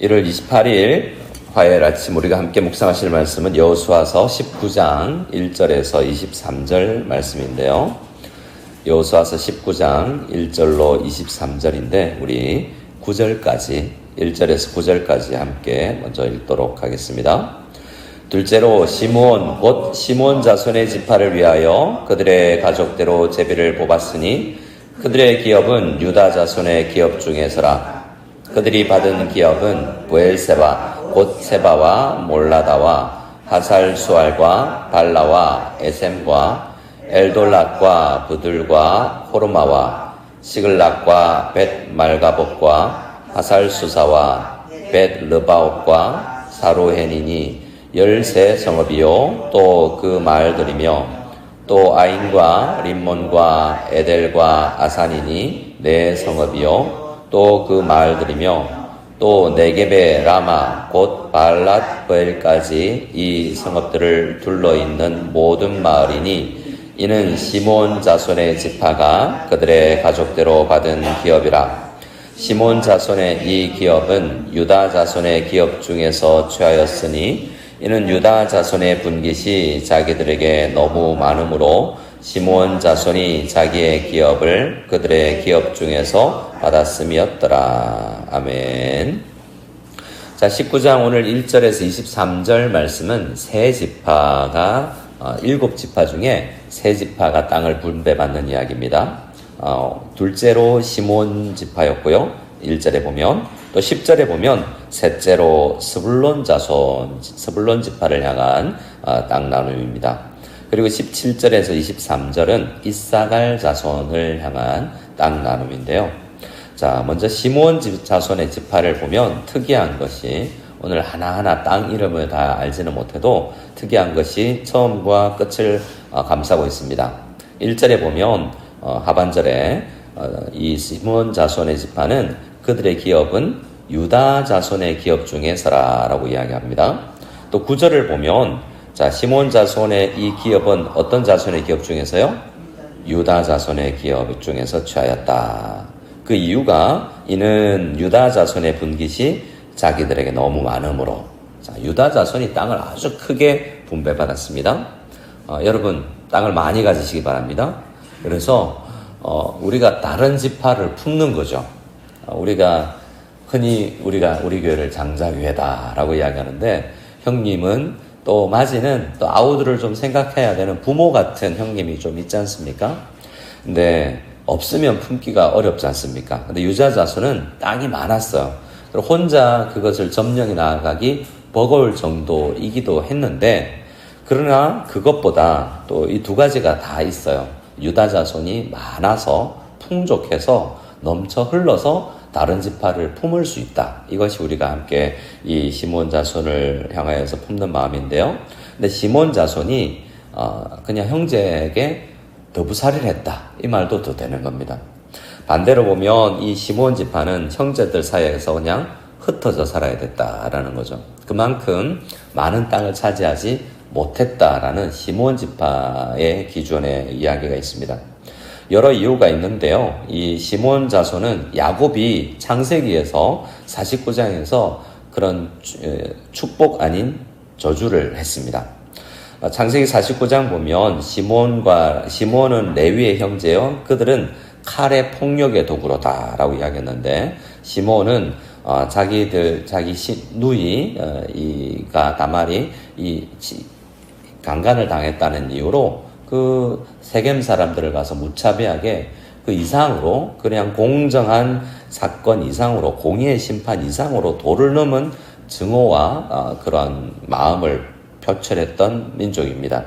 1월 28일 화요일 아침 우리가 함께 묵상하실 말씀은 여호수아서 19장 1절에서 23절 말씀인데요. 여호수아서 19장 1절로 23절인데 우리 9절까지 1절에서 9절까지 함께 먼저 읽도록 하겠습니다. 둘째로 시므온 곧 시므온 자손의 지파를 위하여 그들의 가족대로 제비를 뽑았으니 그들의 기업은 유다 자손의 기업 중에서라. 그들이 받은 기업은 부엘세바 곧 세바와 몰라다와 하살수알과 발라와 에셈과 엘돌랏과 부들과 호르마와 시글락과 벳말가복과 하살수사와 벳르바옥과 사로헤니니 13성읍이요 또 그 마을들이며 또 아인과 림몬과 에델과 아산이니 4성읍이요 또 그 마을들이며 또 네겝의 라마 곧 발랏 브엘까지 이 성읍들을 둘러있는 모든 마을이니 이는 시므온 자손의 지파가 그들의 가족대로 받은 기업이라. 시므온 자손의 이 기업은 유다 자손의 기업 중에서 취하였으니 이는 유다 자손의 분깃이 자기들에게 너무 많으므로 시므온 자손이 자기의 기업을 그들의 기업 중에서 받았음이었더라. 아멘. 자, 19장 오늘 1절에서 23절 말씀은 세 지파가 7지파 중에 세 지파가 땅을 분배받는 이야기입니다. 둘째로 시므온 지파였고요. 1절에 보면 또 10절에 보면 셋째로 스불론 자손, 스불론 지파를 향한 땅 나눔입니다. 그리고 17절에서 23절은 이사갈 자손을 향한 땅 나눔인데요. 자, 먼저 시므온 자손의 지파를 보면 특이한 것이 오늘 하나하나 땅 이름을 다 알지는 못해도 특이한 것이 처음과 끝을 감싸고 있습니다. 1절에 보면 하반절에 이 시므온 자손의 지파는 그들의 기업은 유다 자손의 기업 중에서라 라고 이야기합니다. 또 9절을 보면 자, 시므온 자손의 이 기업은 어떤 자손의 기업 중에서요? 유다 자손의 기업 중에서 취하였다. 그 이유가 이는 유다 자손의 분깃이 자기들에게 너무 많으므로. 자, 유다 자손이 땅을 아주 크게 분배받았습니다. 여러분 땅을 많이 가지시기 바랍니다. 그래서 우리가 다른 지파를 품는 거죠. 우리가 흔히 우리 교회를 장자교회다라고 이야기하는데 형님은 또 마지는 또 아우들을 좀 생각해야 되는 부모 같은 형님이 좀 있지 않습니까? 근데 없으면 품기가 어렵지 않습니까? 근데 유다 자손은 땅이 많았어요. 혼자 그것을 점령해 나아가기 버거울 정도이기도 했는데 그러나 그것보다 또 이 두 가지가 다 있어요. 유다 자손이 많아서 풍족해서 넘쳐 흘러서 다른 지파를 품을 수 있다. 이것이 우리가 함께 이 시므온 자손을 향하여서 품는 마음인데요. 근데 시므온 자손이 그냥 형제에게 더부살이를 했다. 이 말도 더 되는 겁니다. 반대로 보면 이 시므온 지파는 형제들 사이에서 그냥 흩어져 살아야 됐다라는 거죠. 그만큼 많은 땅을 차지하지 못했다라는 시므온 지파의 기준의 이야기가 있습니다. 여러 이유가 있는데요. 이 시므온 자손은 야곱이 창세기에서 49장에서 그런 축복 아닌 저주를 했습니다. 창세기 49장 보면 시므온은 레위의 형제요. 그들은 칼의 폭력의 도구로다라고 이야기했는데 시므온은 자기 누이가 다말이 강간을 당했다는 이유로 그 세겜 사람들을 가서 무차별하게 그 이상으로 그냥 공정한 사건 이상으로 공의의 심판 이상으로 도를 넘은 증오와 그러한 마음을 표출했던 민족입니다.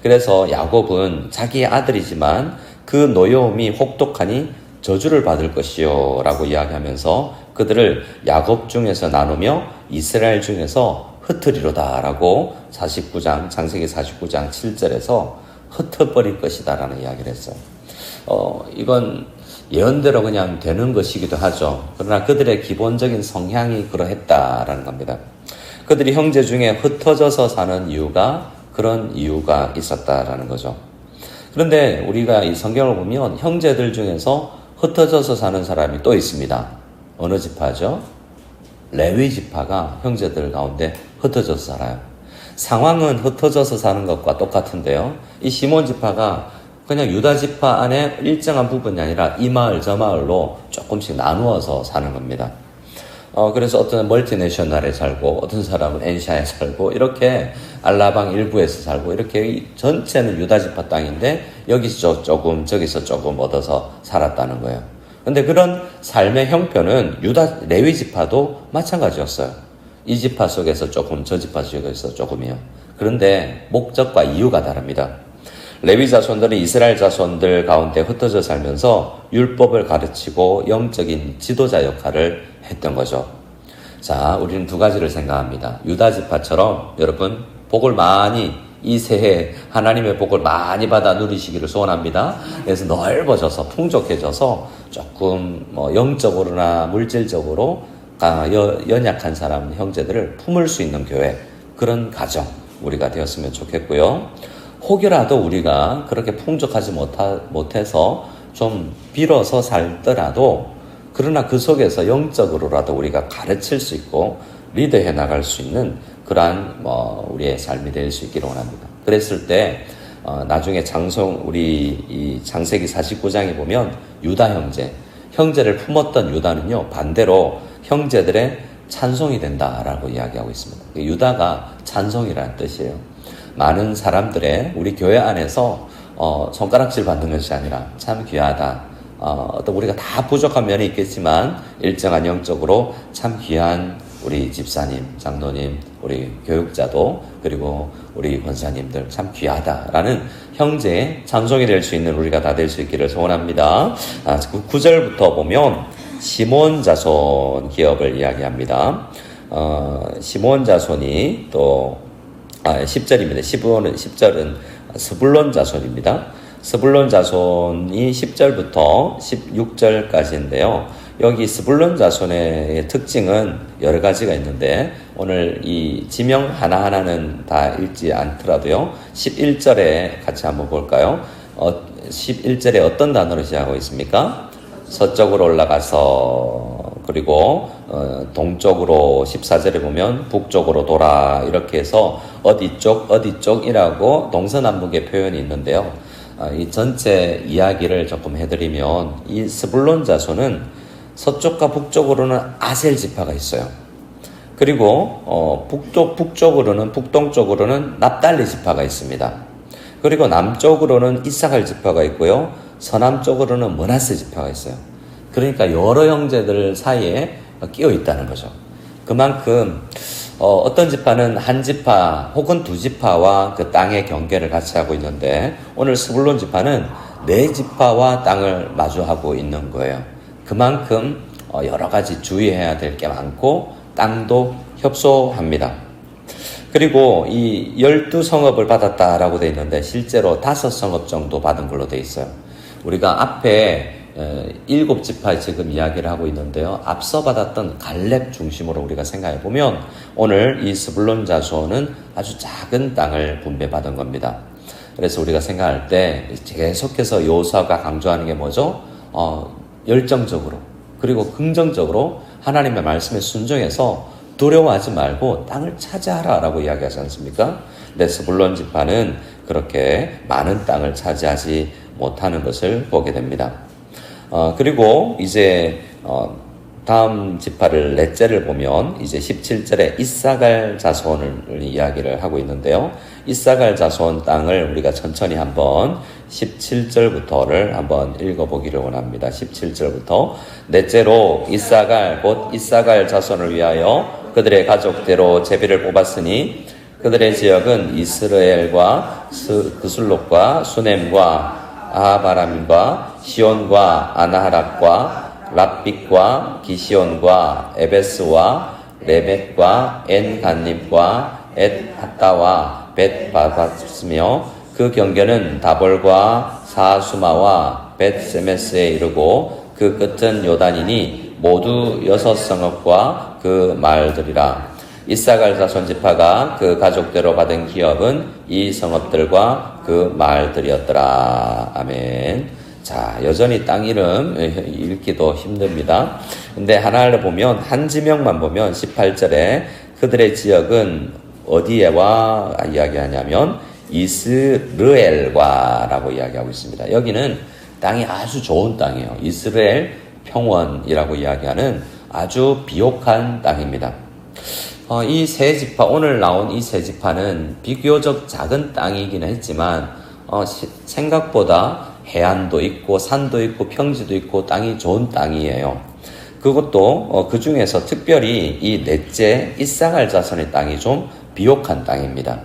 그래서 야곱은 자기의 아들이지만 그 노여움이 혹독하니 저주를 받을 것이요 라고 이야기하면서 그들을 야곱 중에서 나누며 이스라엘 중에서 흩으리로다 라고 창세기 49장 7절에서 흩어버릴 것이다 라는 이야기를 했어요. 이건 예언대로 그냥 되는 것이기도 하죠. 그러나 그들의 기본적인 성향이 그러했다라는 겁니다. 그들이 형제 중에 흩어져서 사는 이유가 그런 이유가 있었다라는 거죠. 그런데 우리가 이 성경을 보면 형제들 중에서 흩어져서 사는 사람이 또 있습니다. 어느 지파죠? 레위 지파가 형제들 가운데 흩어져서 살아요. 상황은 흩어져서 사는 것과 똑같은데요. 이 시몬 지파가 그냥 유다 지파 안에 일정한 부분이 아니라 이 마을 저 마을로 조금씩 나누어서 사는 겁니다. 그래서 어떤 멀티내셔널에 살고 어떤 사람은 엔시아에 살고 이렇게 알라방 일부에서 살고 이렇게 전체는 유다 지파 땅인데 여기서 조금 저기서 조금 얻어서 살았다는 거예요. 근데 그런 삶의 형편은 유다 레위 지파도 마찬가지였어요. 이 지파 속에서 조금 저 지파 속에서 조금이요. 그런데 목적과 이유가 다릅니다. 레위 자손들은 이스라엘 자손들 가운데 흩어져 살면서 율법을 가르치고 영적인 지도자 역할을 했던 거죠. 자, 우리는 두 가지를 생각합니다. 유다 지파처럼 여러분 복을 많이 이 새해 하나님의 복을 많이 받아 누리시기를 소원합니다. 그래서 넓어져서 풍족해져서 조금 영적으로나 물질적으로 연약한 사람 형제들을 품을 수 있는 교회, 그런 가정 우리가 되었으면 좋겠고요. 혹여라도 우리가 그렇게 풍족하지 못해서 좀 빌어서 살더라도 그러나 그 속에서 영적으로라도 우리가 가르칠 수 있고 리드해 나갈 수 있는 그러한 우리의 삶이 될 수 있기를 원합니다. 그랬을 때 나중에 우리 이 창세기 49장에 보면 유다 형제를 품었던 유다는요 반대로 형제들의 찬송이 된다라고 이야기하고 있습니다. 유다가 찬송이라는 뜻이에요. 많은 사람들의 우리 교회 안에서 손가락질 받는 것이 아니라 참 귀하다. 어떤 우리가 다 부족한 면이 있겠지만 일정한 영적으로 참 귀한 우리 집사님, 장로님, 우리 교육자도 그리고 우리 권사님들 참 귀하다라는 형제의 찬송이 될 수 있는 우리가 다 될 수 있기를 소원합니다. 9절부터 보면 시몬 자손 기업을 이야기합니다. 시몬 자손이 또 10절입니다. 10절은 스불론 자손입니다. 스불론 자손이 10절부터 16절까지인데요. 여기 스불론 자손의 특징은 여러 가지가 있는데 오늘 이 지명 하나하나는 다 읽지 않더라도요. 11절에 같이 한번 볼까요? 11절에 어떤 단어로 시작하고 있습니까? 서쪽으로 올라가서 그리고 동쪽으로 14절에 보면 북쪽으로 돌아 이렇게 해서 어디 쪽이라고 동서남북의 표현이 있는데요. 이 전체 이야기를 조금 해드리면 이 스불론 자손은 서쪽과 북쪽으로는 아셀 지파가 있어요. 그리고 북동쪽으로는 납달리 지파가 있습니다. 그리고 남쪽으로는 이사갈 지파가 있고요. 서남쪽으로는 므낫세 지파가 있어요. 그러니까 여러 형제들 사이에 끼어 있다는 거죠. 그만큼 어떤 지파는 한 지파 혹은 두 지파와 그 땅의 경계를 같이 하고 있는데 오늘 스불론 지파는 네 지파와 땅을 마주하고 있는 거예요. 그만큼 여러 가지 주의해야 될 게 많고 땅도 협소합니다. 그리고 이 12성읍을 받았다라고 되어 있는데 실제로 5성읍 정도 받은 걸로 되어 있어요. 우리가 앞에 7지파 지금 이야기를 하고 있는데요. 앞서 받았던 갈렙 중심으로 우리가 생각해 보면 오늘 이 스불론 자손은 아주 작은 땅을 분배받은 겁니다. 그래서 우리가 생각할 때 계속해서 여호수아가 강조하는 게 뭐죠? 열정적으로 그리고 긍정적으로 하나님의 말씀에 순종해서 두려워하지 말고 땅을 차지하라라고 이야기하지 않습니까? 근데 스불론 지파는 그렇게 많은 땅을 차지하지 못하는 것을 보게 됩니다. 그리고 이제 다음 지파를 넷째를 보면 이제 17절에 이사갈 자손을 이야기를 하고 있는데요. 이사갈 자손 땅을 우리가 천천히 한번 17절부터를 한번 읽어보기를 원합니다. 17절부터 넷째로 곧 이사갈 자손을 위하여 그들의 가족대로 제비를 뽑았으니 그들의 지역은 이스라엘과 그술록과 수넴과 아하바람과 시온과 아나하락과 랍빅과 기시온과 에베스와 레벳과 엔간닙과 엣하다와 벳바바스며 그 경계는 다볼과 사수마와 벳세메스에 이르고 그 끝은 요단이니 모두 6성읍과 그 마을들이라. 이사갈 자손 지파가 그 가족대로 받은 기업은 이 성읍들과 그 마을들이었더라. 아멘. 자, 여전히 땅 이름 읽기도 힘듭니다. 근데 하나를 보면, 한 지명만 보면 18절에 그들의 지역은 어디에와 이야기하냐면 이스르엘과 라고 이야기하고 있습니다. 여기는 땅이 아주 좋은 땅이에요. 이스라엘 평원이라고 이야기하는 아주 비옥한 땅입니다. 이 세 지파, 오늘 나온 이 세 지파는 비교적 작은 땅이기는 했지만 생각보다 해안도 있고 산도 있고 평지도 있고 땅이 좋은 땅이에요. 그것도 그 중에서 특별히 이 넷째 이사갈 자손의 땅이 좀 비옥한 땅입니다.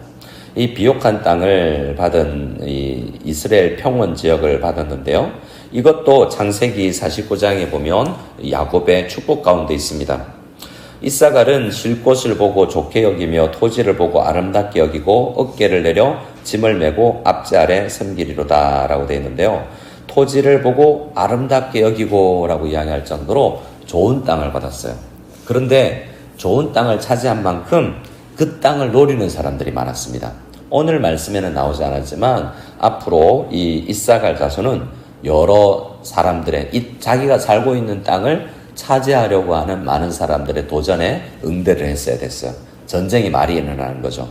이 비옥한 땅을 받은 이 이스라엘 평원 지역을 받았는데요. 이것도 창세기 49장에 보면 야곱의 축복 가운데 있습니다. 이사갈은 쉴 곳을 보고 좋게 여기며 토지를 보고 아름답게 여기고 어깨를 내려 짐을 메고 앞지 아래 섬기리로다 라고 되어 있는데요. 토지를 보고 아름답게 여기고 라고 이야기할 정도로 좋은 땅을 받았어요. 그런데 좋은 땅을 차지한 만큼 그 땅을 노리는 사람들이 많았습니다. 오늘 말씀에는 나오지 않았지만 앞으로 이 이사갈 자손은 여러 사람들의 자기가 살고 있는 땅을 차지하려고 하는 많은 사람들의 도전에 응대를 했어야 됐어요. 전쟁이 많이 일어나는 거죠.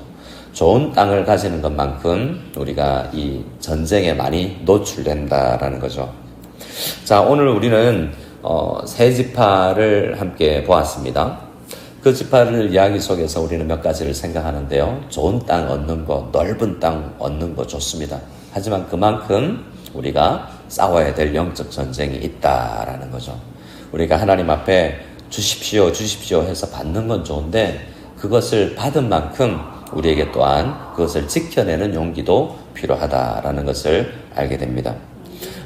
좋은 땅을 가지는 것만큼 우리가 이 전쟁에 많이 노출된다라는 거죠. 자, 오늘 우리는 세 지파를 함께 보았습니다. 그 지파를 이야기 속에서 우리는 몇 가지를 생각하는데요. 좋은 땅 얻는 거, 넓은 땅 얻는 거 좋습니다. 하지만 그만큼 우리가 싸워야 될 영적 전쟁이 있다라는 거죠. 우리가 하나님 앞에 주십시오, 주십시오 해서 받는 건 좋은데 그것을 받은 만큼 우리에게 또한 그것을 지켜내는 용기도 필요하다라는 것을 알게 됩니다.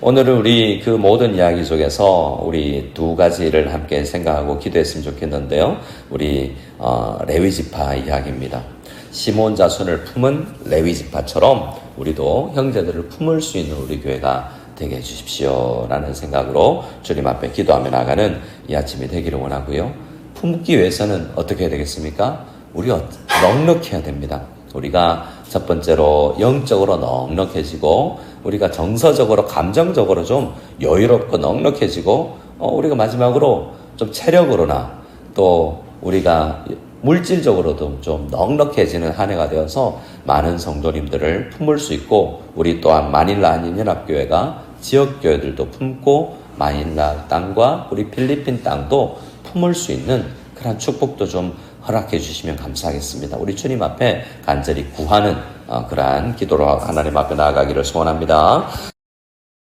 오늘은 우리 그 모든 이야기 속에서 우리 두 가지를 함께 생각하고 기도했으면 좋겠는데요. 우리 레위 지파 이야기입니다. 시몬 자손을 품은 레위 지파처럼 우리도 형제들을 품을 수 있는 우리 교회가 되게 해주십시오 라는 생각으로 주님 앞에 기도하며 나가는 이 아침이 되기를 원하고요. 품기 위해서는 어떻게 해야 되겠습니까? 우리가 넉넉해야 됩니다. 우리가 첫 번째로 영적으로 넉넉해지고 우리가 정서적으로 감정적으로 좀 여유롭고 넉넉해지고 우리가 마지막으로 좀 체력으로나 또 우리가 물질적으로도 좀 넉넉해지는 한 해가 되어서 많은 성도님들을 품을 수 있고 우리 또한 마닐라 한인연합교회가 지역교회들도 품고 마닐라 땅과 우리 필리핀 땅도 품을 수 있는 그런 축복도 좀 허락해 주시면 감사하겠습니다. 우리 주님 앞에 간절히 구하는 그러한 기도로 하나님 앞에 나아가기를 소원합니다.